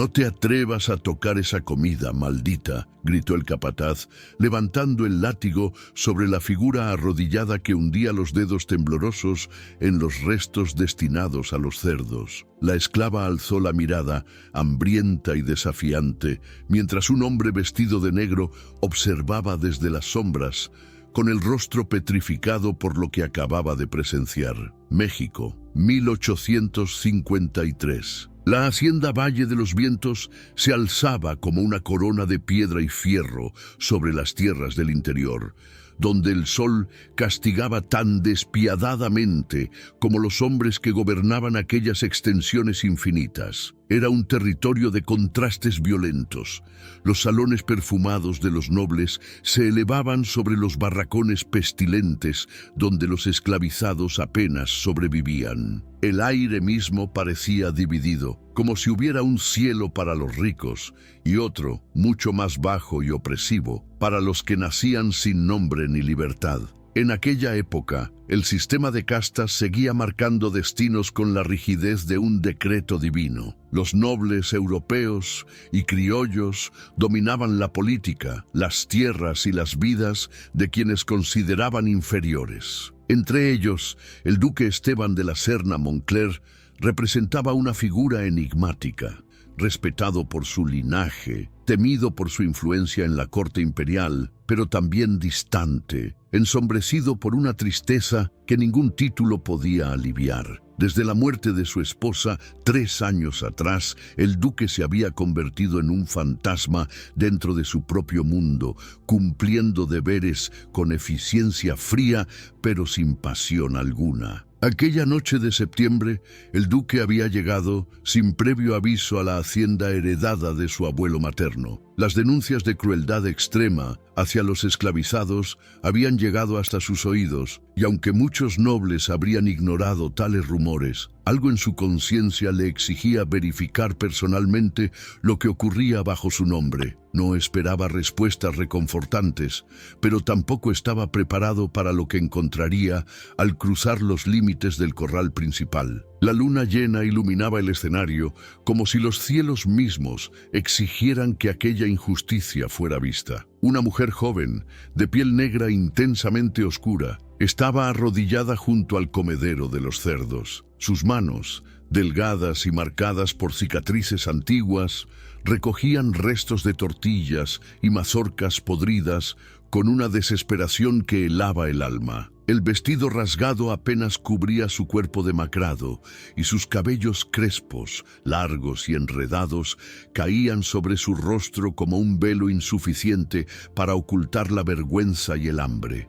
«No te atrevas a tocar esa comida, maldita», gritó el capataz, levantando el látigo sobre la figura arrodillada que hundía los dedos temblorosos en los restos destinados a los cerdos. La esclava alzó la mirada, hambrienta y desafiante, mientras un hombre vestido de negro observaba desde las sombras, con el rostro petrificado por lo que acababa de presenciar. México, 1853. La hacienda Valle de los Vientos se alzaba como una corona de piedra y fierro sobre las tierras del interior, donde el sol castigaba tan despiadadamente como los hombres que gobernaban aquellas extensiones infinitas. Era un territorio de contrastes violentos. Los salones perfumados de los nobles se elevaban sobre los barracones pestilentes donde los esclavizados apenas sobrevivían. El aire mismo parecía dividido, como si hubiera un cielo para los ricos y otro, mucho más bajo y opresivo, para los que nacían sin nombre ni libertad. En aquella época, el sistema de castas seguía marcando destinos con la rigidez de un decreto divino. Los nobles europeos y criollos dominaban la política, las tierras y las vidas de quienes consideraban inferiores. Entre ellos, el duque Esteban de la Serna Moncler representaba una figura enigmática, respetado por su linaje, temido por su influencia en la corte imperial, pero también distante, ensombrecido por una tristeza que ningún título podía aliviar. Desde la muerte de su esposa 3 años atrás, el duque se había convertido en un fantasma dentro de su propio mundo, cumpliendo deberes con eficiencia fría, pero sin pasión alguna. Aquella noche de septiembre, el duque había llegado sin previo aviso a la hacienda heredada de su abuelo materno. Las denuncias de crueldad extrema hacia los esclavizados habían llegado hasta sus oídos, y aunque muchos nobles habrían ignorado tales rumores, algo en su conciencia le exigía verificar personalmente lo que ocurría bajo su nombre. No esperaba respuestas reconfortantes, pero tampoco estaba preparado para lo que encontraría al cruzar los límites del corral principal. La luna llena iluminaba el escenario como si los cielos mismos exigieran que aquella injusticia fuera vista. Una mujer joven, de piel negra intensamente oscura, estaba arrodillada junto al comedero de los cerdos. Sus manos, delgadas y marcadas por cicatrices antiguas, recogían restos de tortillas y mazorcas podridas con una desesperación que helaba el alma. El vestido rasgado apenas cubría su cuerpo demacrado y sus cabellos crespos, largos y enredados, caían sobre su rostro como un velo insuficiente para ocultar la vergüenza y el hambre.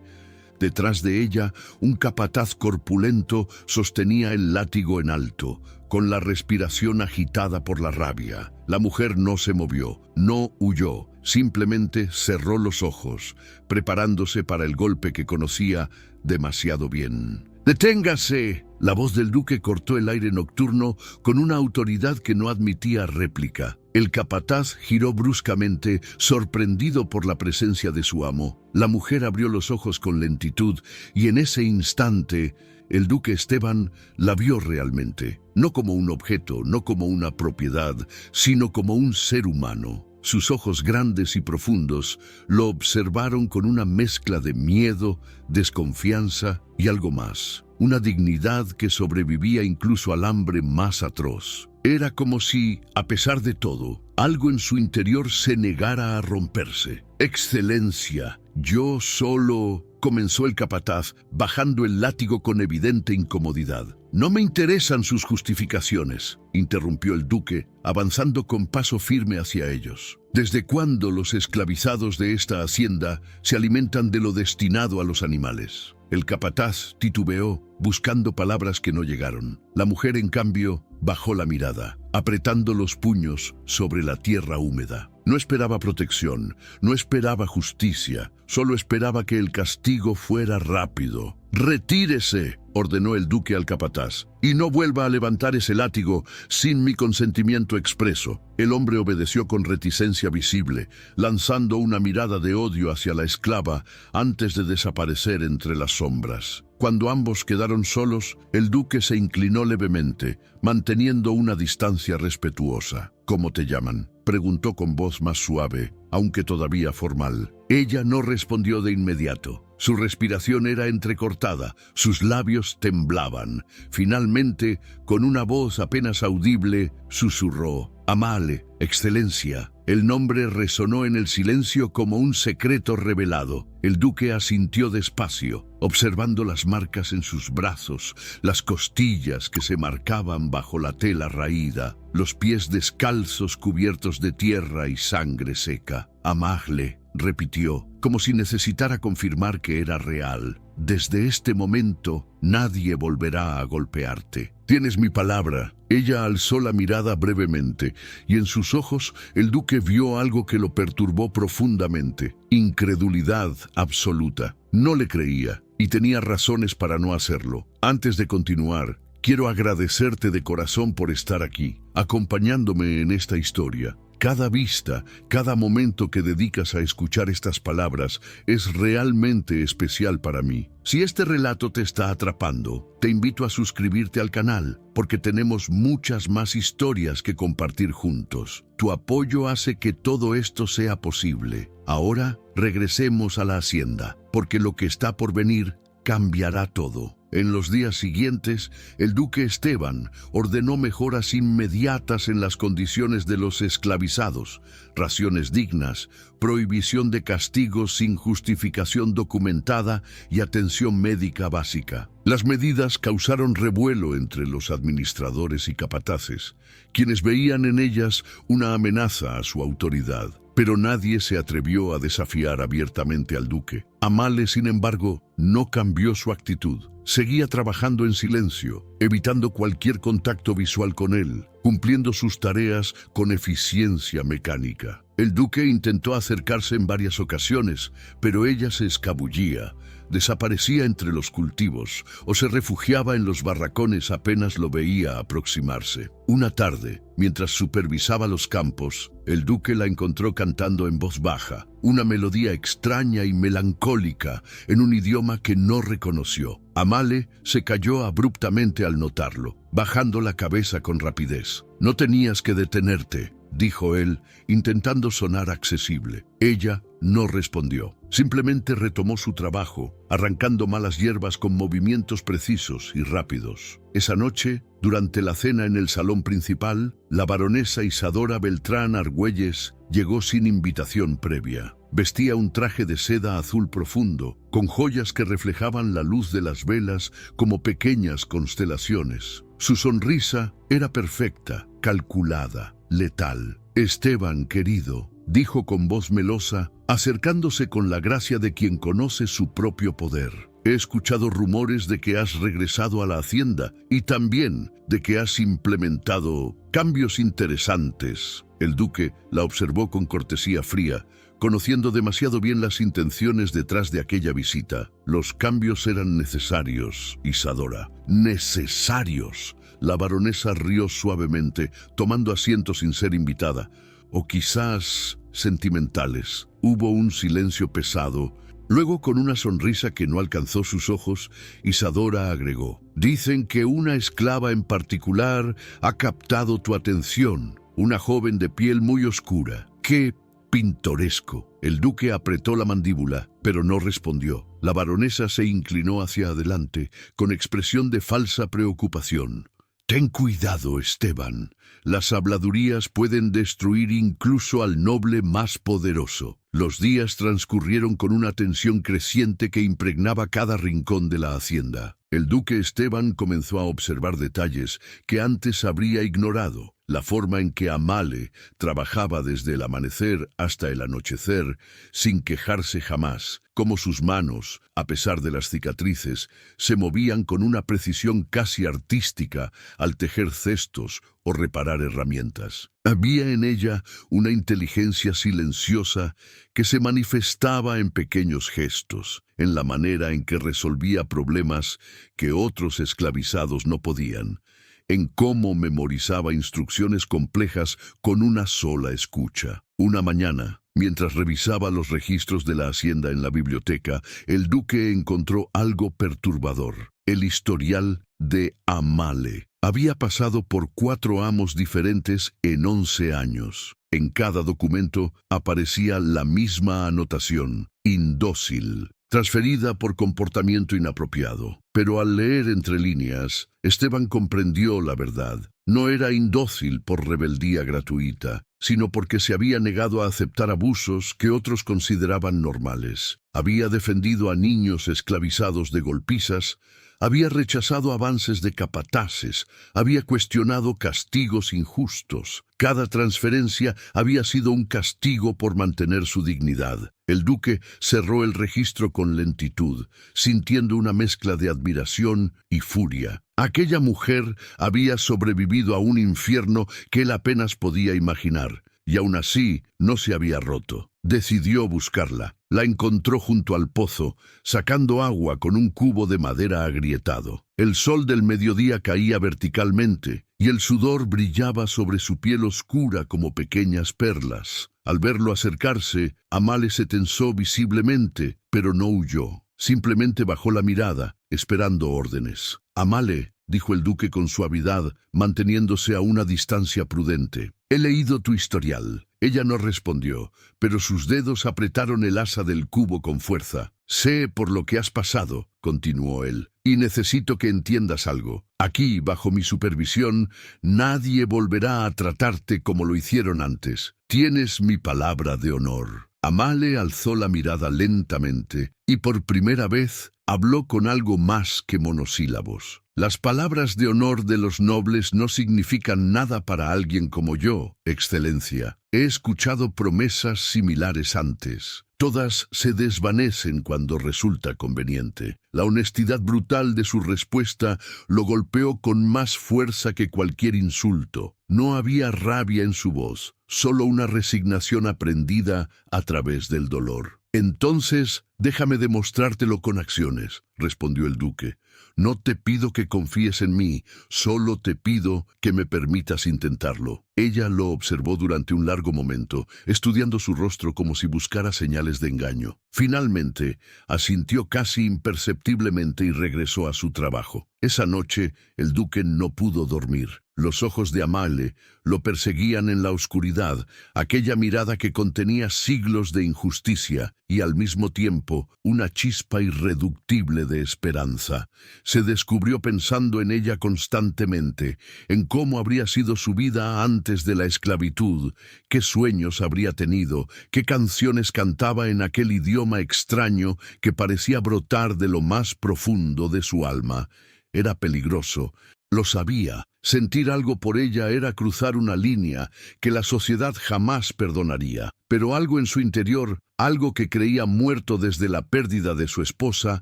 Detrás de ella, un capataz corpulento sostenía el látigo en alto, con la respiración agitada por la rabia. La mujer no se movió, no huyó, simplemente cerró los ojos, preparándose para el golpe que conocía demasiado bien. ¡Deténgase! La voz del duque cortó el aire nocturno con una autoridad que no admitía réplica. El capataz giró bruscamente, sorprendido por la presencia de su amo. La mujer abrió los ojos con lentitud y en ese instante el duque Esteban la vio realmente. No como un objeto, no como una propiedad, sino como un ser humano. Sus ojos grandes y profundos lo observaron con una mezcla de miedo, desconfianza y algo más. Una dignidad que sobrevivía incluso al hambre más atroz. Era como si, a pesar de todo, algo en su interior se negara a romperse. «Excelencia, yo solo...» comenzó el capataz, bajando el látigo con evidente incomodidad. «No me interesan sus justificaciones», interrumpió el duque, avanzando con paso firme hacia ellos. «¿Desde cuándo los esclavizados de esta hacienda se alimentan de lo destinado a los animales?» El capataz titubeó, buscando palabras que no llegaron. La mujer, en cambio, bajó la mirada, apretando los puños sobre la tierra húmeda. No esperaba protección, no esperaba justicia, solo esperaba que el castigo fuera rápido. «Retírese», ordenó el duque al capataz, «y no vuelva a levantar ese látigo sin mi consentimiento expreso». El hombre obedeció con reticencia visible, lanzando una mirada de odio hacia la esclava antes de desaparecer entre las sombras. Cuando ambos quedaron solos, el duque se inclinó levemente, manteniendo una distancia respetuosa. ¿Cómo te llaman?, preguntó con voz más suave, aunque todavía formal. Ella no respondió de inmediato. Su respiración era entrecortada, sus labios temblaban. Finalmente, con una voz apenas audible, susurró: Amale, Excelencia. El nombre resonó en el silencio como un secreto revelado. El duque asintió despacio, observando las marcas en sus brazos, las costillas que se marcaban bajo la tela raída, los pies descalzos cubiertos de tierra y sangre seca. Amale, repitió, como si necesitara confirmar que era real. Desde este momento, nadie volverá a golpearte. Tienes mi palabra. Ella alzó la mirada brevemente, y en sus ojos el duque vio algo que lo perturbó profundamente: incredulidad absoluta. No le creía, y tenía razones para no hacerlo. Antes de continuar, quiero agradecerte de corazón por estar aquí, acompañándome en esta historia. Cada vista, cada momento que dedicas a escuchar estas palabras es realmente especial para mí. Si este relato te está atrapando, te invito a suscribirte al canal, porque tenemos muchas más historias que compartir juntos. Tu apoyo hace que todo esto sea posible. Ahora, regresemos a la hacienda, porque lo que está por venir cambiará todo. En los días siguientes, el duque Esteban ordenó mejoras inmediatas en las condiciones de los esclavizados, raciones dignas, prohibición de castigos sin justificación documentada y atención médica básica. Las medidas causaron revuelo entre los administradores y capataces, quienes veían en ellas una amenaza a su autoridad. Pero nadie se atrevió a desafiar abiertamente al duque. Amale, sin embargo, no cambió su actitud. Seguía trabajando en silencio, evitando cualquier contacto visual con él, cumpliendo sus tareas con eficiencia mecánica. El duque intentó acercarse en varias ocasiones, pero ella se escabullía, desaparecía entre los cultivos o se refugiaba en los barracones apenas lo veía aproximarse. Una tarde, mientras supervisaba los campos, el duque la encontró cantando en voz baja, una melodía extraña y melancólica en un idioma que no reconoció. Amale se calló abruptamente al notarlo, bajando la cabeza con rapidez. «No tenías que detenerte», dijo él, intentando sonar accesible. Ella no respondió. Simplemente retomó su trabajo, arrancando malas hierbas con movimientos precisos y rápidos. Esa noche, durante la cena en el salón principal, la baronesa Isadora Beltrán Argüelles llegó sin invitación previa. Vestía un traje de seda azul profundo, con joyas que reflejaban la luz de las velas como pequeñas constelaciones. Su sonrisa era perfecta, calculada, letal. «Esteban, querido», dijo con voz melosa, acercándose con la gracia de quien conoce su propio poder. «He escuchado rumores de que has regresado a la hacienda y también de que has implementado cambios interesantes». El duque la observó con cortesía fría, conociendo demasiado bien las intenciones detrás de aquella visita. «Los cambios eran necesarios, Isadora». «¿Necesarios?». La baronesa rió suavemente, tomando asiento sin ser invitada. «O quizás sentimentales». Hubo un silencio pesado. Luego, con una sonrisa que no alcanzó sus ojos, Isadora agregó: «Dicen que una esclava en particular ha captado tu atención, una joven de piel muy oscura. ¡Qué pintoresco!». El duque apretó la mandíbula, pero no respondió. La baronesa se inclinó hacia adelante, con expresión de falsa preocupación. «Ten cuidado, Esteban. Las habladurías pueden destruir incluso al noble más poderoso». Los días transcurrieron con una tensión creciente que impregnaba cada rincón de la hacienda. El duque Esteban comenzó a observar detalles que antes habría ignorado. La forma en que Amale trabajaba desde el amanecer hasta el anochecer, sin quejarse jamás, cómo sus manos, a pesar de las cicatrices, se movían con una precisión casi artística al tejer cestos o reparar herramientas. Había en ella una inteligencia silenciosa que se manifestaba en pequeños gestos, en la manera en que resolvía problemas que otros esclavizados no podían, en cómo memorizaba instrucciones complejas con una sola escucha. Una mañana, Mientras revisaba los registros de la hacienda en la biblioteca, el duque encontró algo perturbador: el historial de Amale. Había pasado por 4 amos diferentes en 11 años. En cada documento aparecía la misma anotación: indócil, transferida por comportamiento inapropiado. Pero al leer entre líneas, Esteban comprendió la verdad. No era indócil por rebeldía gratuita, sino porque se había negado a aceptar abusos que otros consideraban normales. Había defendido a niños esclavizados de golpizas, había rechazado avances de capataces, había cuestionado castigos injustos. Cada transferencia había sido un castigo por mantener su dignidad. El duque cerró el registro con lentitud, sintiendo una mezcla de admiración y furia. Aquella mujer había sobrevivido a un infierno que él apenas podía imaginar, y aún así no se había roto. Decidió buscarla. La encontró junto al pozo, sacando agua con un cubo de madera agrietado. El sol del mediodía caía verticalmente, y el sudor brillaba sobre su piel oscura como pequeñas perlas. Al verlo acercarse, Amale se tensó visiblemente, pero no huyó. Simplemente bajó la mirada, esperando órdenes. «Amale», dijo el duque con suavidad, manteniéndose a una distancia prudente, «he leído tu historial». Ella no respondió, pero sus dedos apretaron el asa del cubo con fuerza. «Sé por lo que has pasado», continuó él, «y necesito que entiendas algo. Aquí, bajo mi supervisión, nadie volverá a tratarte como lo hicieron antes. Tienes mi palabra de honor». Amale alzó la mirada lentamente y por primera vez habló con algo más que monosílabos. «Las palabras de honor de los nobles no significan nada para alguien como yo, Excelencia. He escuchado promesas similares antes. Todas se desvanecen cuando resulta conveniente». La honestidad brutal de su respuesta lo golpeó con más fuerza que cualquier insulto. No había rabia en su voz, solo una resignación aprendida a través del dolor. «Entonces, déjame demostrártelo con acciones», respondió el duque. «No te pido que confíes en mí, solo te pido que me permitas intentarlo». Ella lo observó durante un largo momento, estudiando su rostro como si buscara señales de engaño. Finalmente, asintió casi imperceptiblemente y regresó a su trabajo. Esa noche, el duque no pudo dormir. Los ojos de Amale lo perseguían en la oscuridad, aquella mirada que contenía siglos de injusticia y al mismo tiempo una chispa irreductible de esperanza. Se descubrió pensando en ella constantemente, en cómo habría sido su vida antes de la esclavitud, qué sueños habría tenido, qué canciones cantaba en aquel idioma extraño que parecía brotar de lo más profundo de su alma. Era peligroso. Lo sabía. Sentir algo por ella era cruzar una línea que la sociedad jamás perdonaría. Pero algo en su interior, algo que creía muerto desde la pérdida de su esposa,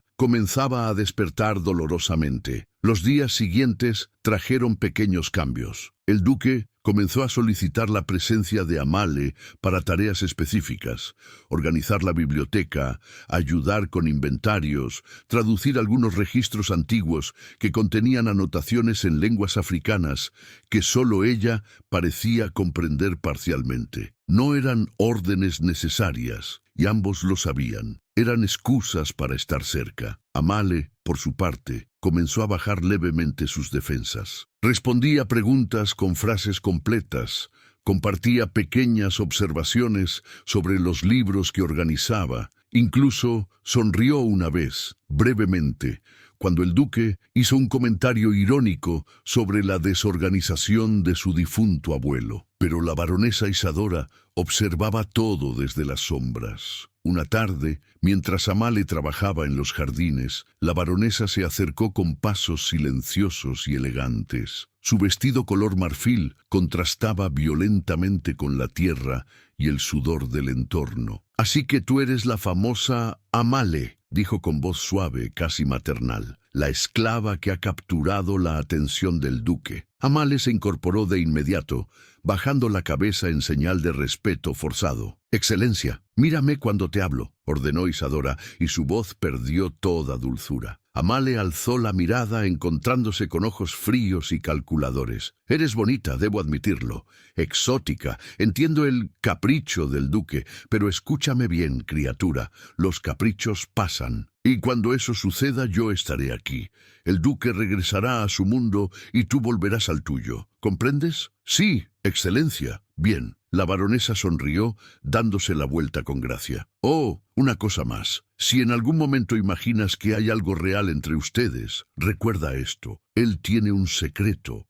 comenzaba a despertar dolorosamente. Los días siguientes trajeron pequeños cambios. El duque comenzó a solicitar la presencia de Amale para tareas específicas: organizar la biblioteca, ayudar con inventarios, traducir algunos registros antiguos que contenían anotaciones en lenguas africanas que solo ella parecía comprender parcialmente. No eran órdenes necesarias, y ambos lo sabían. Eran excusas para estar cerca. Amale, por su parte, comenzó a bajar levemente sus defensas. Respondía preguntas con frases completas, compartía pequeñas observaciones sobre los libros que organizaba, incluso sonrió una vez, brevemente, cuando el duque hizo un comentario irónico sobre la desorganización de su difunto abuelo. Pero la baronesa Isadora observaba todo desde las sombras. Una tarde, mientras Amale trabajaba en los jardines, la baronesa se acercó con pasos silenciosos y elegantes. Su vestido color marfil contrastaba violentamente con la tierra y el sudor del entorno. «Así que tú eres la famosa Amale», dijo con voz suave, casi maternal, «la esclava que ha capturado la atención del duque». Amale se incorporó de inmediato, bajando la cabeza en señal de respeto forzado. «Excelencia, mírame cuando te hablo», ordenó Isadora, y su voz perdió toda dulzura. Amale alzó la mirada encontrándose con ojos fríos y calculadores. Eres bonita, debo admitirlo. Exótica. Entiendo el capricho del duque, pero escúchame bien, criatura. Los caprichos pasan. Y cuando eso suceda, yo estaré aquí. El duque regresará a su mundo y tú volverás al tuyo. ¿Comprendes? Sí, excelencia. Bien. La baronesa sonrió, dándose la vuelta con gracia. Oh, una cosa más. Si en algún momento imaginas que hay algo real entre ustedes, recuerda esto. Él tiene un secreto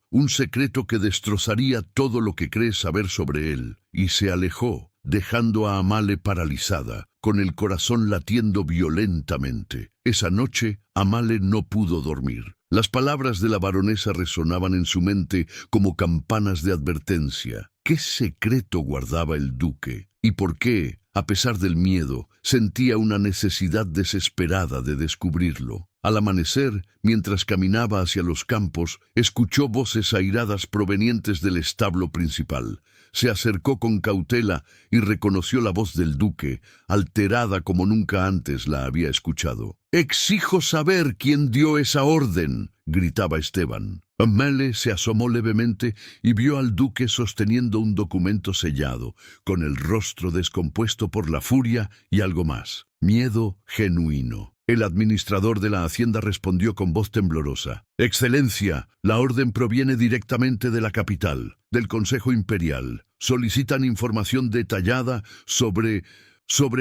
que destrozaría todo lo que crees saber sobre él. Y se alejó, dejando a Amale paralizada, con el corazón latiendo violentamente. Esa noche, Amale no pudo dormir. Las palabras de la baronesa resonaban en su mente como campanas de advertencia. ¿Qué secreto guardaba el duque? ¿Y por qué, a pesar del miedo, sentía una necesidad desesperada de descubrirlo? Al amanecer, mientras caminaba hacia los campos, escuchó voces airadas provenientes del establo principal. Se acercó con cautela y reconoció la voz del duque, alterada como nunca antes la había escuchado. «Exijo saber quién dio esa orden», gritaba Esteban. Amale se asomó levemente y vio al duque sosteniendo un documento sellado, con el rostro descompuesto por la furia y algo más. Miedo genuino. El administrador de la hacienda respondió con voz temblorosa. «Excelencia, la orden proviene directamente de la capital, del Consejo Imperial. Solicitan información detallada sobre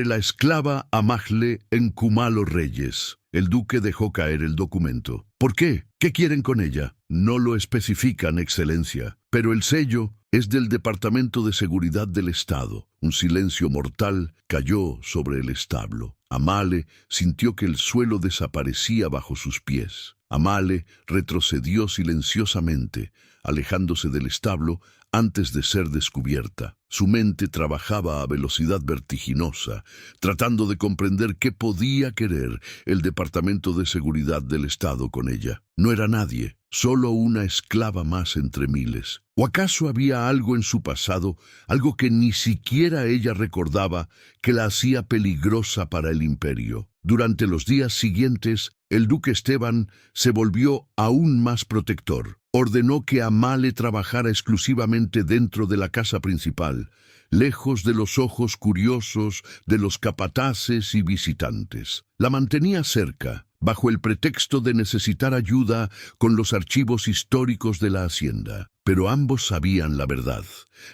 la esclava Amahle en Kumalo Reyes». El duque dejó caer el documento. «¿Por qué? ¿Qué quieren con ella?» «No lo especifican, excelencia, pero el sello es del Departamento de Seguridad del Estado». Un silencio mortal cayó sobre el establo. Amale sintió que el suelo desaparecía bajo sus pies. Amale retrocedió silenciosamente, alejándose del establo antes de ser descubierta. Su mente trabajaba a velocidad vertiginosa, tratando de comprender qué podía querer el Departamento de Seguridad del Estado con ella. No era nadie, solo una esclava más entre miles. ¿O acaso había algo en su pasado, algo que ni siquiera ella recordaba, que la hacía peligrosa para el imperio? Durante los días siguientes, el duque Esteban se volvió aún más protector. Ordenó que Amale trabajara exclusivamente dentro de la casa principal, lejos de los ojos curiosos de los capataces y visitantes. La mantenía cerca, bajo el pretexto de necesitar ayuda con los archivos históricos de la hacienda. Pero ambos sabían la verdad.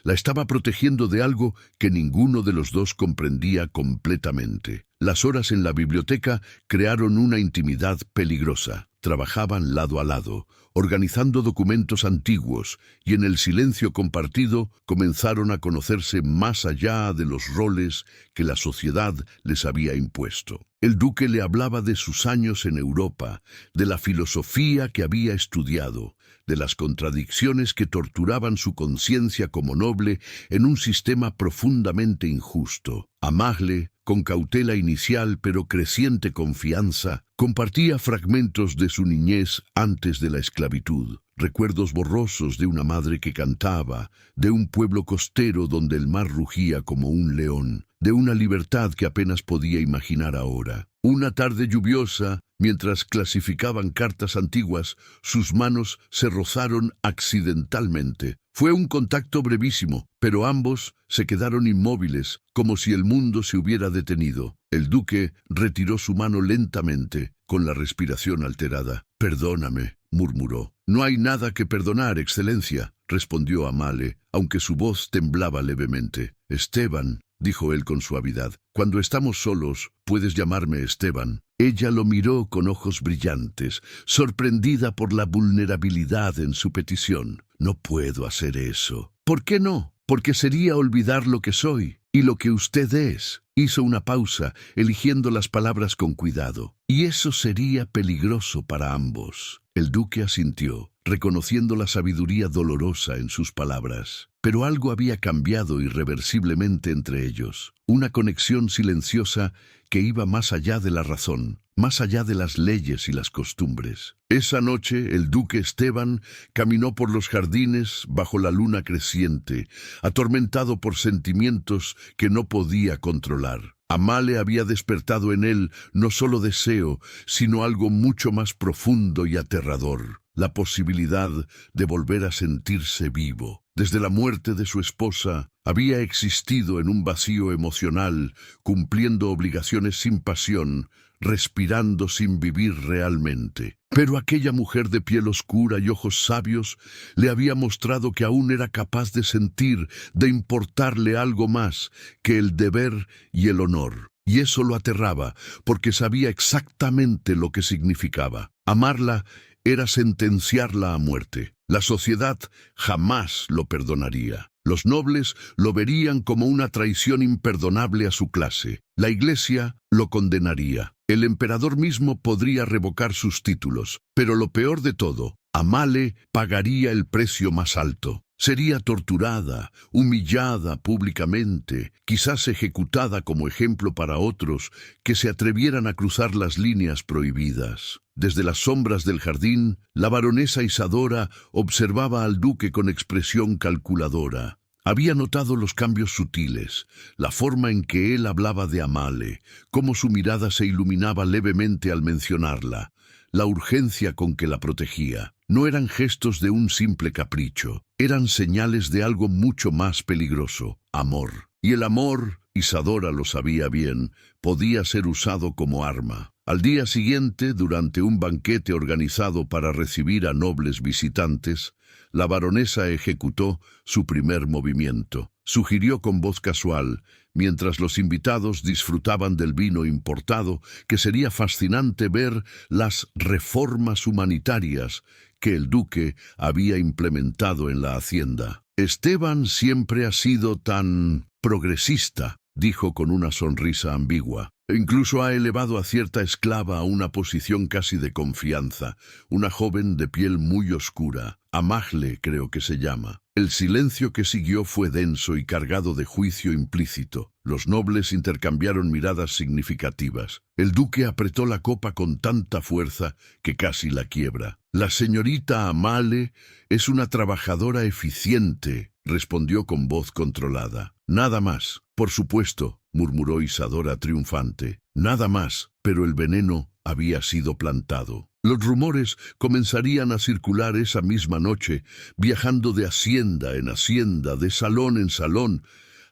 La estaba protegiendo de algo que ninguno de los dos comprendía completamente. Las horas en la biblioteca crearon una intimidad peligrosa. Trabajaban lado a lado, organizando documentos antiguos, y en el silencio compartido comenzaron a conocerse más allá de los roles que la sociedad les había impuesto. El duque le hablaba de sus años en Europa, de la filosofía que había estudiado, de las contradicciones que torturaban su conciencia como noble en un sistema profundamente injusto. Amahle, con cautela inicial pero creciente confianza, compartía fragmentos de su niñez antes de la esclavitud, recuerdos borrosos de una madre que cantaba, de un pueblo costero donde el mar rugía como un león, de una libertad que apenas podía imaginar ahora. Una tarde lluviosa, mientras clasificaban cartas antiguas, sus manos se rozaron accidentalmente. Fue un contacto brevísimo, pero ambos se quedaron inmóviles, como si el mundo se hubiera detenido. El duque retiró su mano lentamente, con la respiración alterada. «Perdóname», murmuró. «No hay nada que perdonar, excelencia», respondió Amale, aunque su voz temblaba levemente. «Esteban», dijo él con suavidad, «cuando estamos solos, puedes llamarme Esteban». Ella lo miró con ojos brillantes, sorprendida por la vulnerabilidad en su petición. «No puedo hacer eso». «¿Por qué no?» «Porque sería olvidar lo que soy y lo que usted es». Hizo una pausa, eligiendo las palabras con cuidado. «Y eso sería peligroso para ambos». El duque asintió, reconociendo la sabiduría dolorosa en sus palabras. Pero algo había cambiado irreversiblemente entre ellos. Una conexión silenciosa que iba más allá de la razón, más allá de las leyes y las costumbres. Esa noche, el duque Esteban caminó por los jardines bajo la luna creciente, atormentado por sentimientos que no podía controlar. Amale había despertado en él no solo deseo, sino algo mucho más profundo y aterrador, la posibilidad de volver a sentirse vivo. Desde la muerte de su esposa, había existido en un vacío emocional, cumpliendo obligaciones sin pasión, respirando sin vivir realmente. Pero aquella mujer de piel oscura y ojos sabios le había mostrado que aún era capaz de sentir, de importarle algo más que el deber y el honor. Y eso lo aterraba, porque sabía exactamente lo que significaba. Amarla era sentenciarla a muerte. La sociedad jamás lo perdonaría. Los nobles lo verían como una traición imperdonable a su clase. La Iglesia lo condenaría. El emperador mismo podría revocar sus títulos. Pero lo peor de todo, Amale pagaría el precio más alto. Sería torturada, humillada públicamente, quizás ejecutada como ejemplo para otros que se atrevieran a cruzar las líneas prohibidas. Desde las sombras del jardín, la baronesa Isadora observaba al duque con expresión calculadora. Había notado los cambios sutiles, la forma en que él hablaba de Amale, cómo su mirada se iluminaba levemente al mencionarla, la urgencia con que la protegía. No eran gestos de un simple capricho, eran señales de algo mucho más peligroso, amor. Y el amor, Isadora lo sabía bien, podía ser usado como arma. Al día siguiente, durante un banquete organizado para recibir a nobles visitantes, la baronesa ejecutó su primer movimiento. Sugirió con voz casual, mientras los invitados disfrutaban del vino importado, que sería fascinante ver las reformas humanitarias que el duque había implementado en la hacienda. Esteban siempre ha sido tan progresista, dijo con una sonrisa ambigua. Incluso ha elevado a cierta esclava a una posición casi de confianza, una joven de piel muy oscura, Amahle creo que se llama. El silencio que siguió fue denso y cargado de juicio implícito. Los nobles intercambiaron miradas significativas. El duque apretó la copa con tanta fuerza que casi la quiebra. La señorita Amale es una trabajadora eficiente, respondió con voz controlada. Nada más. Por supuesto, murmuró Isadora triunfante. Nada más, pero el veneno había sido plantado. Los rumores comenzarían a circular esa misma noche, viajando de hacienda en hacienda, de salón en salón,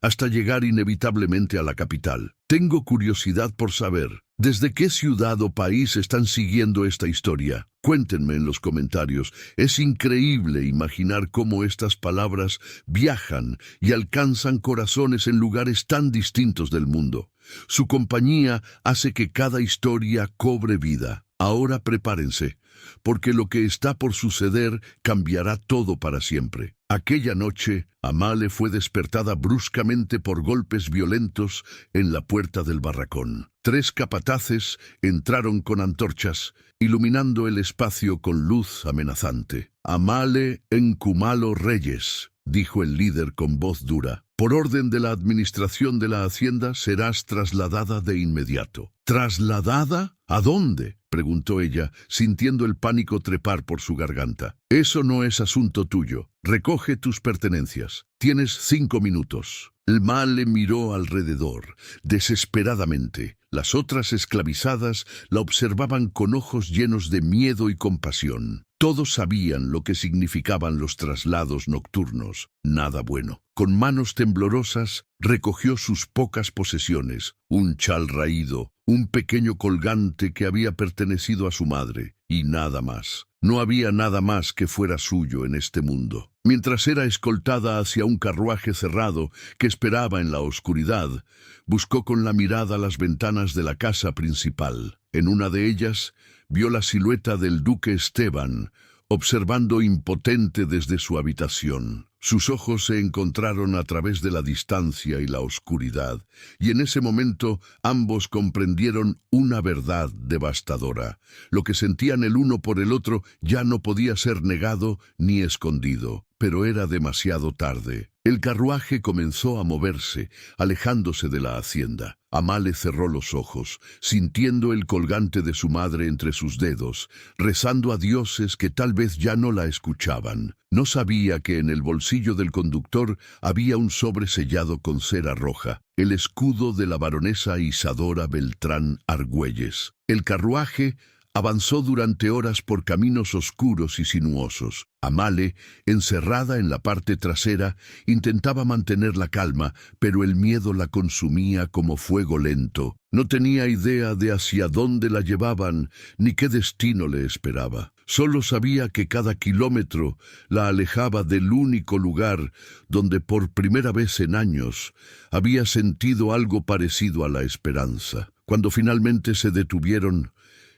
hasta llegar inevitablemente a la capital. Tengo curiosidad por saber, ¿desde qué ciudad o país están siguiendo esta historia? Cuéntenme en los comentarios. Es increíble imaginar cómo estas palabras viajan y alcanzan corazones en lugares tan distintos del mundo. Su compañía hace que cada historia cobre vida. Ahora prepárense, porque lo que está por suceder cambiará todo para siempre. Aquella noche, Amale fue despertada bruscamente por golpes violentos en la puerta del barracón. 3 capataces entraron con antorchas, iluminando el espacio con luz amenazante. Amale Encumalo Reyes, dijo el líder con voz dura. Por orden de la administración de la hacienda serás trasladada de inmediato. ¿Trasladada? ¿A dónde?, preguntó ella, sintiendo el pánico trepar por su garganta. Eso no es asunto tuyo. Recoge tus pertenencias. Tienes 5 minutos. El mal le miró alrededor, desesperadamente. Las otras esclavizadas la observaban con ojos llenos de miedo y compasión. Todos sabían lo que significaban los traslados nocturnos. Nada bueno. Con manos temblorosas, recogió sus pocas posesiones, un chal raído, un pequeño colgante que había pertenecido a su madre, y nada más. No había nada más que fuera suyo en este mundo. Mientras era escoltada hacia un carruaje cerrado que esperaba en la oscuridad, buscó con la mirada las ventanas de la casa principal. En una de ellas, vio la silueta del duque Esteban, observando impotente desde su habitación. Sus ojos se encontraron a través de la distancia y la oscuridad, y en ese momento ambos comprendieron una verdad devastadora. Lo que sentían el uno por el otro ya no podía ser negado ni escondido, pero era demasiado tarde. El carruaje comenzó a moverse, alejándose de la hacienda. Amale cerró los ojos, sintiendo el colgante de su madre entre sus dedos, rezando a dioses que tal vez ya no la escuchaban. No sabía que en el bolsillo del conductor había un sobre sellado con cera roja. el escudo de la baronesa Isadora Beltrán Argüelles. El carruaje avanzó durante horas por caminos oscuros y sinuosos. Amale, encerrada en la parte trasera, intentaba mantener la calma, pero el miedo la consumía como fuego lento. No tenía idea de hacia dónde la llevaban, ni qué destino le esperaba. Solo sabía que cada kilómetro la alejaba del único lugar donde por primera vez en años había sentido algo parecido a la esperanza. Cuando finalmente se detuvieron,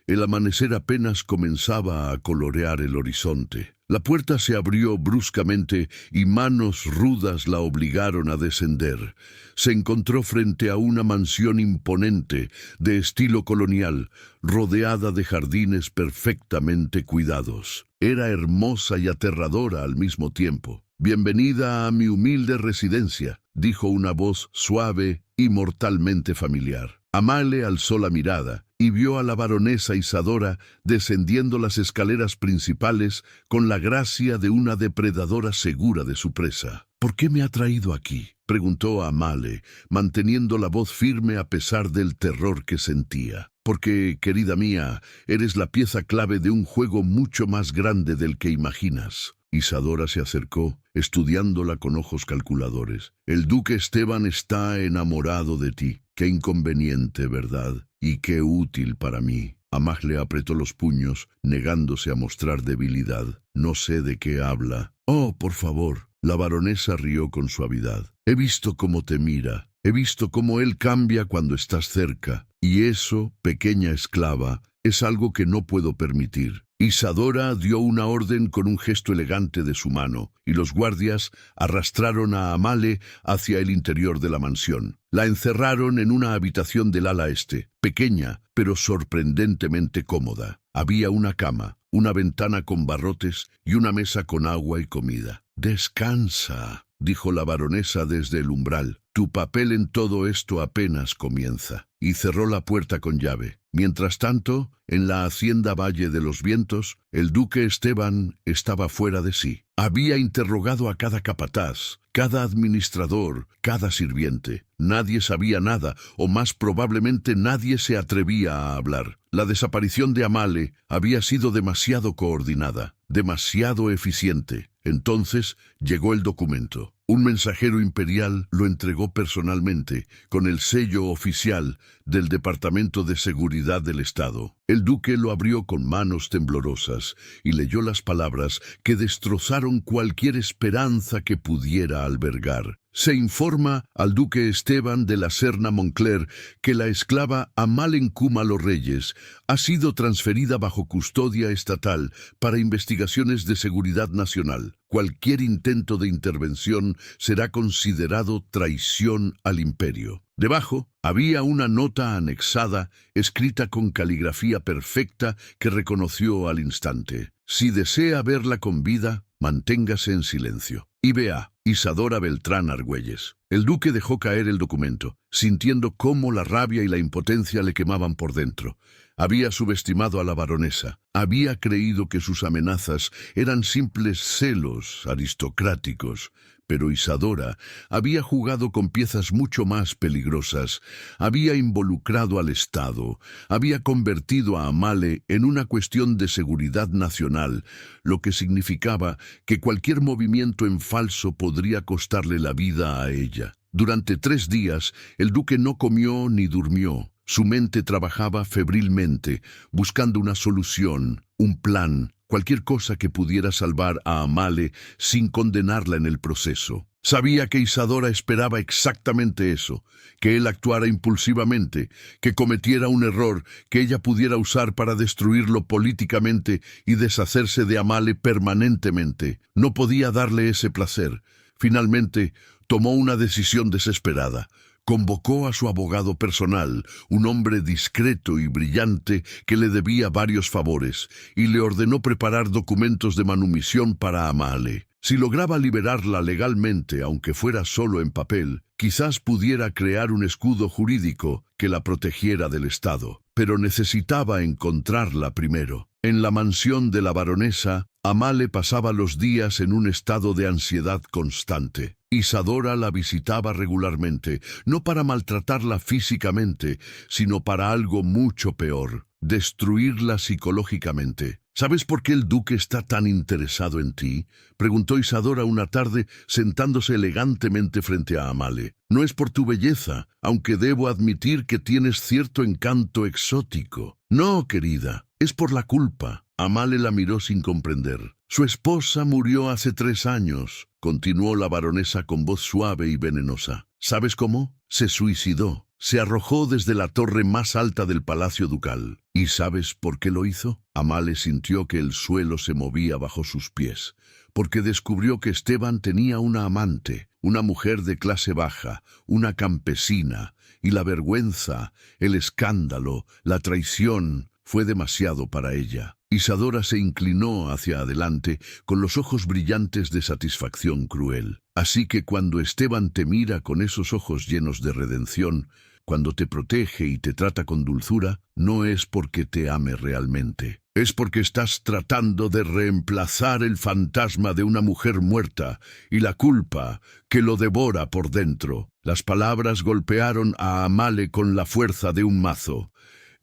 el amanecer apenas comenzaba a colorear el horizonte. La puerta se abrió bruscamente y manos rudas la obligaron a descender. Se encontró frente a una mansión imponente, de estilo colonial, rodeada de jardines perfectamente cuidados. Era hermosa y aterradora al mismo tiempo. «Bienvenida a mi humilde residencia», dijo una voz suave y mortalmente familiar. Amale alzó la mirada y vio a la baronesa Isadora descendiendo las escaleras principales con la gracia de una depredadora segura de su presa. «¿Por qué me ha traído aquí?», preguntó Amale, manteniendo la voz firme a pesar del terror que sentía. «Porque, querida mía, eres la pieza clave de un juego mucho más grande del que imaginas». Isadora se acercó, estudiándola con ojos calculadores. «El duque Esteban está enamorado de ti. Qué inconveniente, ¿verdad? Y qué útil para mí». Amale apretó los puños, negándose a mostrar debilidad. «No sé de qué habla». «Oh, por favor». La baronesa rió con suavidad. «He visto cómo te mira. He visto cómo él cambia cuando estás cerca. Y eso, pequeña esclava, es algo que no puedo permitir». Isadora dio una orden con un gesto elegante de su mano, y los guardias arrastraron a Amale hacia el interior de la mansión. La encerraron en una habitación del ala este, pequeña, pero sorprendentemente cómoda. Había una cama, una ventana con barrotes y una mesa con agua y comida. «Descansa», dijo la baronesa desde el umbral. «Tu papel en todo esto apenas comienza». Y cerró la puerta con llave. Mientras tanto, en la hacienda Valle de los Vientos, el duque Esteban estaba fuera de sí. Había interrogado a cada capataz, cada administrador, cada sirviente. Nadie sabía nada, o más probablemente nadie se atrevía a hablar. La desaparición de Amale había sido demasiado coordinada, demasiado eficiente. Entonces llegó el documento. Un mensajero imperial lo entregó personalmente, con el sello oficial del Departamento de Seguridad del Estado. El duque lo abrió con manos temblorosas y leyó las palabras que destrozaron cualquier esperanza que pudiera albergar. Se informa al duque Esteban de la Serna Moncler que la esclava Amale Nkúmalo Reyes ha sido transferida bajo custodia estatal para investigaciones de seguridad nacional. Cualquier intento de intervención será considerado traición al imperio. Debajo había una nota anexada, escrita con caligrafía perfecta que reconoció al instante. Si desea verla con vida, manténgase en silencio. I.B.A. Isadora Beltrán Argüelles. El duque dejó caer el documento, sintiendo cómo la rabia y la impotencia le quemaban por dentro. Había subestimado a la baronesa. Había creído que sus amenazas eran simples celos aristocráticos. Pero Isadora había jugado con piezas mucho más peligrosas, había involucrado al Estado, había convertido a Amale en una cuestión de seguridad nacional, lo que significaba que cualquier movimiento en falso podría costarle la vida a ella. Durante 3 días, el duque no comió ni durmió. Su mente trabajaba febrilmente, buscando una solución, un plan, cualquier cosa que pudiera salvar a Amale sin condenarla en el proceso. Sabía que Isadora esperaba exactamente eso, que él actuara impulsivamente, que cometiera un error que ella pudiera usar para destruirlo políticamente y deshacerse de Amale permanentemente. No podía darle ese placer. Finalmente, tomó una decisión desesperada. Convocó a su abogado personal, un hombre discreto y brillante que le debía varios favores, y le ordenó preparar documentos de manumisión para Amale. Si lograba liberarla legalmente, aunque fuera solo en papel, quizás pudiera crear un escudo jurídico que la protegiera del Estado. Pero necesitaba encontrarla primero. En la mansión de la baronesa Amale pasaba los días en un estado de ansiedad constante. Isadora la visitaba regularmente, no para maltratarla físicamente, sino para algo mucho peor, destruirla psicológicamente. ¿Sabes por qué el duque está tan interesado en ti?, preguntó Isadora una tarde, sentándose elegantemente frente a Amale. No es por tu belleza, aunque debo admitir que tienes cierto encanto exótico. No, querida, es por la culpa. Amale la miró sin comprender. Su esposa murió hace 3 años, continuó la baronesa con voz suave y venenosa. ¿Sabes cómo? Se suicidó. Se arrojó desde la torre más alta del palacio ducal. ¿Y sabes por qué lo hizo? Amale sintió que el suelo se movía bajo sus pies, porque descubrió que Esteban tenía una amante, una mujer de clase baja, una campesina, y la vergüenza, el escándalo, la traición fue demasiado para ella. Isadora se inclinó hacia adelante con los ojos brillantes de satisfacción cruel. Así que cuando Esteban te mira con esos ojos llenos de redención, cuando te protege y te trata con dulzura, no es porque te ame realmente. Es porque estás tratando de reemplazar el fantasma de una mujer muerta y la culpa que lo devora por dentro. Las palabras golpearon a Amale con la fuerza de un mazo.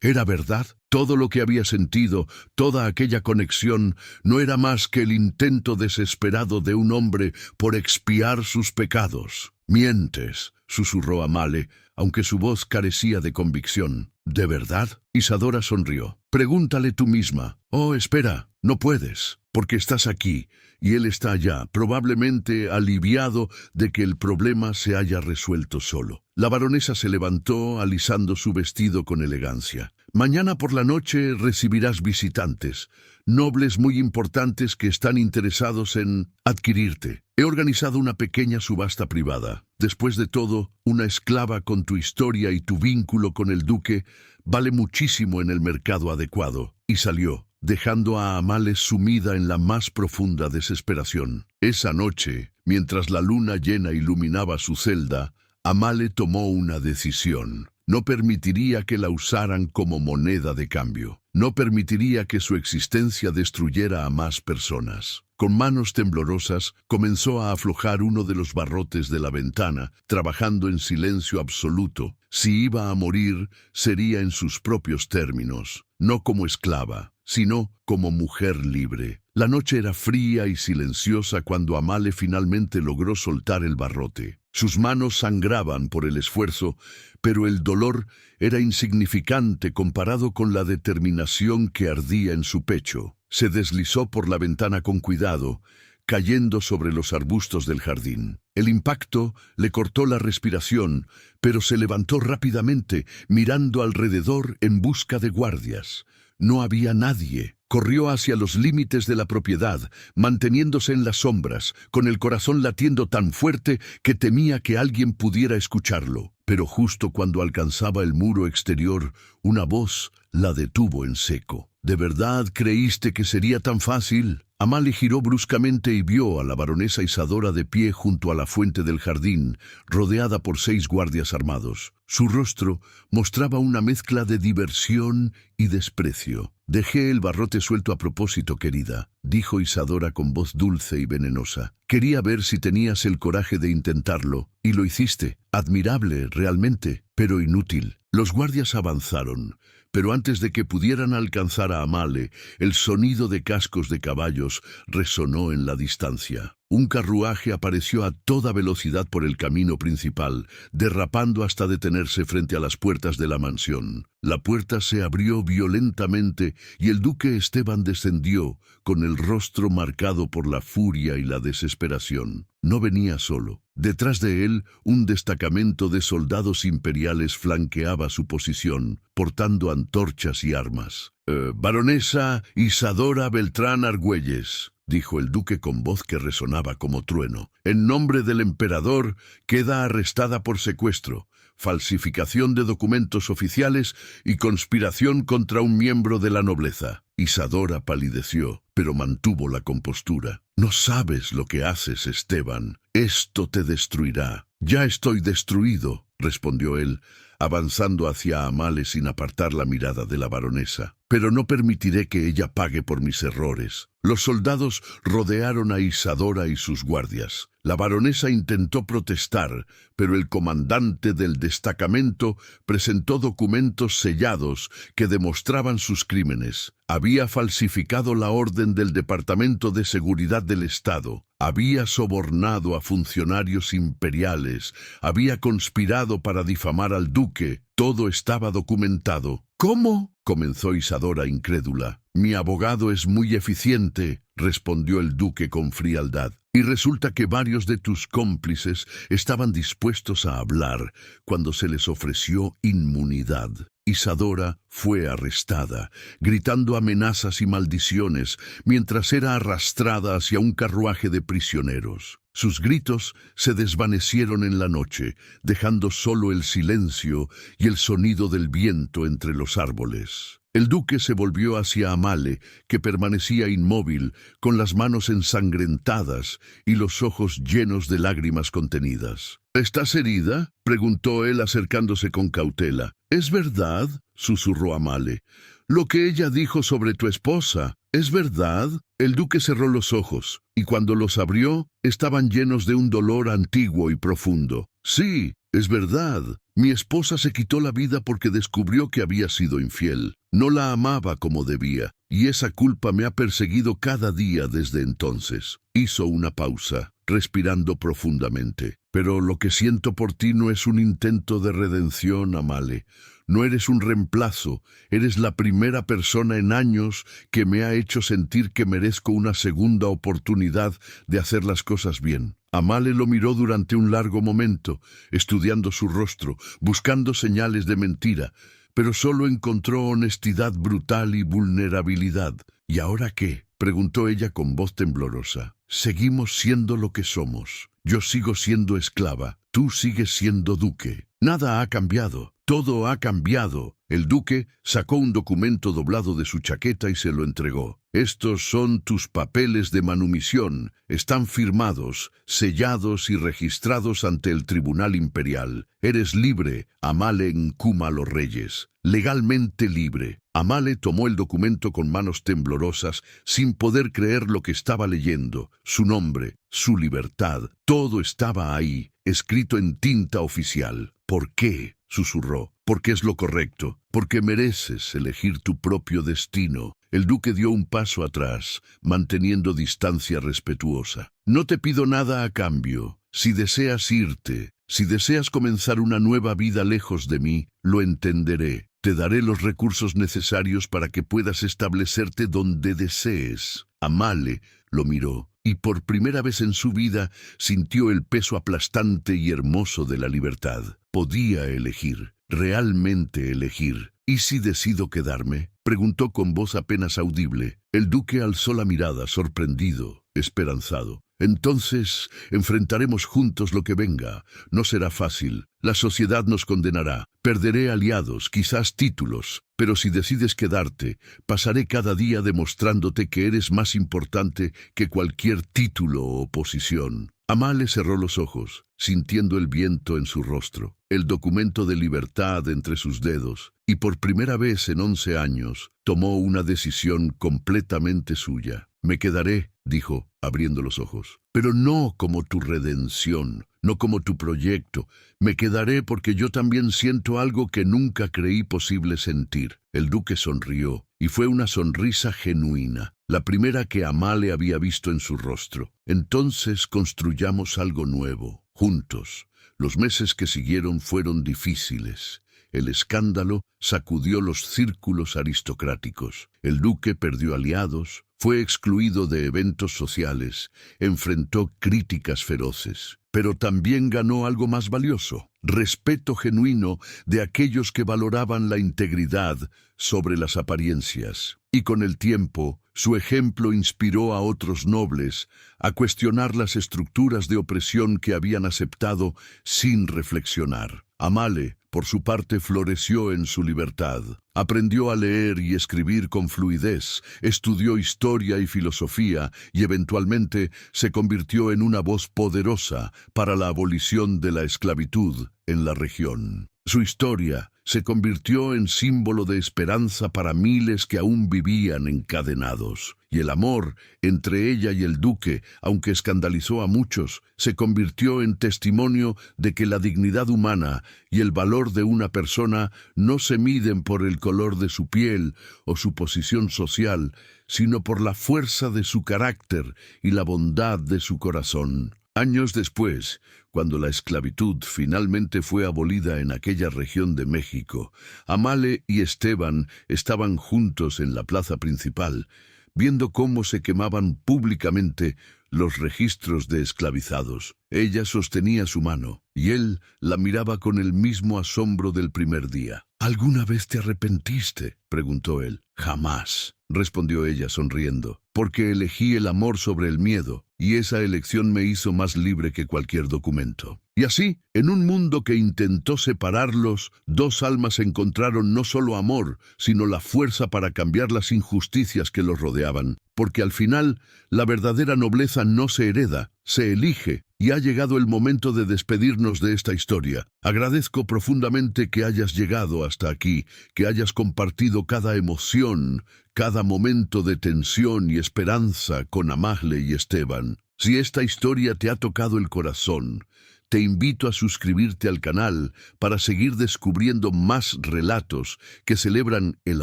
¿Era verdad? Todo lo que había sentido, toda aquella conexión, no era más que el intento desesperado de un hombre por expiar sus pecados. «Mientes», susurró Amale, aunque su voz carecía de convicción. «¿De verdad?» Isadora sonrió. «Pregúntale tú misma». «Oh, espera, no puedes, porque estás aquí, y él está allá, probablemente aliviado de que el problema se haya resuelto solo». La baronesa se levantó, alisando su vestido con elegancia. «Mañana por la noche recibirás visitantes, nobles muy importantes que están interesados en adquirirte. He organizado una pequeña subasta privada. Después de todo, una esclava con tu historia y tu vínculo con el duque vale muchísimo en el mercado adecuado». Y salió, dejando a Amale sumida en la más profunda desesperación. Esa noche, mientras la luna llena iluminaba su celda, Amale tomó una decisión. No permitiría que la usaran como moneda de cambio. No permitiría que su existencia destruyera a más personas. Con manos temblorosas, comenzó a aflojar uno de los barrotes de la ventana, trabajando en silencio absoluto. Si iba a morir, sería en sus propios términos, no como esclava, sino como mujer libre. La noche era fría y silenciosa cuando Amale finalmente logró soltar el barrote. Sus manos sangraban por el esfuerzo, pero el dolor era insignificante comparado con la determinación que ardía en su pecho. Se deslizó por la ventana con cuidado, cayendo sobre los arbustos del jardín. El impacto le cortó la respiración, pero se levantó rápidamente, mirando alrededor en busca de guardias. No había nadie. Corrió hacia los límites de la propiedad, manteniéndose en las sombras, con el corazón latiendo tan fuerte que temía que alguien pudiera escucharlo. Pero justo cuando alcanzaba el muro exterior, una voz la detuvo en seco. ¿De verdad creíste que sería tan fácil? Amale giró bruscamente y vio a la baronesa Isadora de pie junto a la fuente del jardín, rodeada por 6 guardias armados. Su rostro mostraba una mezcla de diversión y desprecio. «Dejé el barrote suelto a propósito, querida», dijo Isadora con voz dulce y venenosa. «Quería ver si tenías el coraje de intentarlo, y lo hiciste. Admirable, realmente, pero inútil». Los guardias avanzaron, pero antes de que pudieran alcanzar a Amale, el sonido de cascos de caballos resonó en la distancia. Un carruaje apareció a toda velocidad por el camino principal, derrapando hasta detenerse frente a las puertas de la mansión. La puerta se abrió violentamente y el duque Esteban descendió, con el rostro marcado por la furia y la desesperación. No venía solo. Detrás de él, un destacamento de soldados imperiales flanqueaba su posición, portando antorchas y armas. «Baronesa Isadora Beltrán Argüelles», dijo el duque con voz que resonaba como trueno. «En nombre del emperador, queda arrestada por secuestro, falsificación de documentos oficiales y conspiración contra un miembro de la nobleza». Isadora palideció, pero mantuvo la compostura. «No sabes lo que haces, Esteban. Esto te destruirá». «Ya estoy destruido», respondió él, avanzando hacia Amale sin apartar la mirada de la baronesa. Pero no permitiré que ella pague por mis errores. Los soldados rodearon a Isadora y sus guardias. La baronesa intentó protestar, pero el comandante del destacamento presentó documentos sellados que demostraban sus crímenes. Había falsificado la orden del Departamento de Seguridad del Estado, había sobornado a funcionarios imperiales, había conspirado para difamar al duque. Todo estaba documentado. ¿Cómo? Comenzó Isadora incrédula. Mi abogado es muy eficiente, respondió el duque con frialdad. Y resulta que varios de tus cómplices estaban dispuestos a hablar cuando se les ofreció inmunidad. Isadora fue arrestada, gritando amenazas y maldiciones, mientras era arrastrada hacia un carruaje de prisioneros. Sus gritos se desvanecieron en la noche, dejando solo el silencio y el sonido del viento entre los árboles. El duque se volvió hacia Amale, que permanecía inmóvil, con las manos ensangrentadas y los ojos llenos de lágrimas contenidas. ¿Estás herida?, preguntó él acercándose con cautela. ¿Es verdad?, susurró Amale. Lo que ella dijo sobre tu esposa, ¿es verdad? El duque cerró los ojos, y cuando los abrió, estaban llenos de un dolor antiguo y profundo. Sí, es verdad. Mi esposa se quitó la vida porque descubrió que había sido infiel. No la amaba como debía, y esa culpa me ha perseguido cada día desde entonces. Hizo una pausa, respirando profundamente. Pero lo que siento por ti no es un intento de redención, Amale. No eres un reemplazo, eres la primera persona en años que me ha hecho sentir que merezco una segunda oportunidad de hacer las cosas bien. Amale lo miró durante un largo momento, estudiando su rostro, buscando señales de mentira, pero solo encontró honestidad brutal y vulnerabilidad. ¿Y ahora qué?, preguntó ella con voz temblorosa. Seguimos siendo lo que somos. Yo sigo siendo esclava, tú sigues siendo duque. Nada ha cambiado, todo ha cambiado. El duque sacó un documento doblado de su chaqueta y se lo entregó. Estos son tus papeles de manumisión. Están firmados, sellados y registrados ante el Tribunal Imperial. Eres libre, Amale Nkuma los Reyes. Legalmente libre. Amale tomó el documento con manos temblorosas, sin poder creer lo que estaba leyendo. Su nombre, su libertad, todo estaba ahí, escrito en tinta oficial. ¿Por qué?, susurró. Porque es lo correcto, porque mereces elegir tu propio destino. El duque dio un paso atrás, manteniendo distancia respetuosa. No te pido nada a cambio. Si deseas irte, si deseas comenzar una nueva vida lejos de mí, lo entenderé. Te daré los recursos necesarios para que puedas establecerte donde desees. Amale lo miró, y por primera vez en su vida sintió el peso aplastante y hermoso de la libertad. Podía elegir, realmente elegir. ¿Y si decido quedarme?, preguntó con voz apenas audible. El duque alzó la mirada, sorprendido, esperanzado. Entonces enfrentaremos juntos lo que venga. No será fácil. La sociedad nos condenará. Perderé aliados, quizás títulos. Pero si decides quedarte, pasaré cada día demostrándote que eres más importante que cualquier título o posición. Amale cerró los ojos, sintiendo el viento en su rostro, el documento de libertad entre sus dedos, y por primera vez en 11 años, tomó una decisión completamente suya. Me quedaré, dijo, abriendo los ojos, pero no como tu redención, no como tu proyecto. Me quedaré porque yo también siento algo que nunca creí posible sentir. El duque sonrió, y fue una sonrisa genuina, la primera que Amale había visto en su rostro. Entonces construyamos algo nuevo, juntos. Los meses que siguieron fueron difíciles. El escándalo sacudió los círculos aristocráticos. El duque perdió aliados, fue excluido de eventos sociales, enfrentó críticas feroces. Pero también ganó algo más valioso, respeto genuino de aquellos que valoraban la integridad sobre las apariencias. Y con el tiempo, su ejemplo inspiró a otros nobles a cuestionar las estructuras de opresión que habían aceptado sin reflexionar. Amale, por su parte, floreció en su libertad. Aprendió a leer y escribir con fluidez, estudió historia y filosofía y eventualmente se convirtió en una voz poderosa para la abolición de la esclavitud en la región. Su historia se convirtió en símbolo de esperanza para miles que aún vivían encadenados. Y el amor entre ella y el duque, aunque escandalizó a muchos, se convirtió en testimonio de que la dignidad humana y el valor de una persona no se miden por el color de su piel o su posición social, sino por la fuerza de su carácter y la bondad de su corazón. Años después, cuando la esclavitud finalmente fue abolida en aquella región de México, Amale y Esteban estaban juntos en la plaza principal, viendo cómo se quemaban públicamente los registros de esclavizados. Ella sostenía su mano, y él la miraba con el mismo asombro del primer día. ¿Alguna vez te arrepentiste?, preguntó él. Jamás, respondió ella sonriendo, porque elegí el amor sobre el miedo, y esa elección me hizo más libre que cualquier documento. Y así, en un mundo que intentó separarlos, dos almas encontraron no solo amor, sino la fuerza para cambiar las injusticias que los rodeaban. Porque al final, la verdadera nobleza no se hereda, se elige, y ha llegado el momento de despedirnos de esta historia. Agradezco profundamente que hayas llegado hasta aquí, que hayas compartido cada emoción, cada momento de tensión y esperanza con Amale y Esteban. Si esta historia te ha tocado el corazón, te invito a suscribirte al canal para seguir descubriendo más relatos que celebran el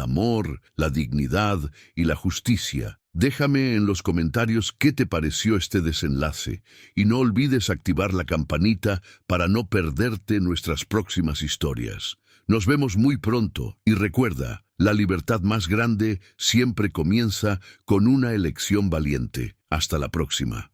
amor, la dignidad y la justicia. Déjame en los comentarios qué te pareció este desenlace y no olvides activar la campanita para no perderte nuestras próximas historias. Nos vemos muy pronto y recuerda, la libertad más grande siempre comienza con una elección valiente. Hasta la próxima.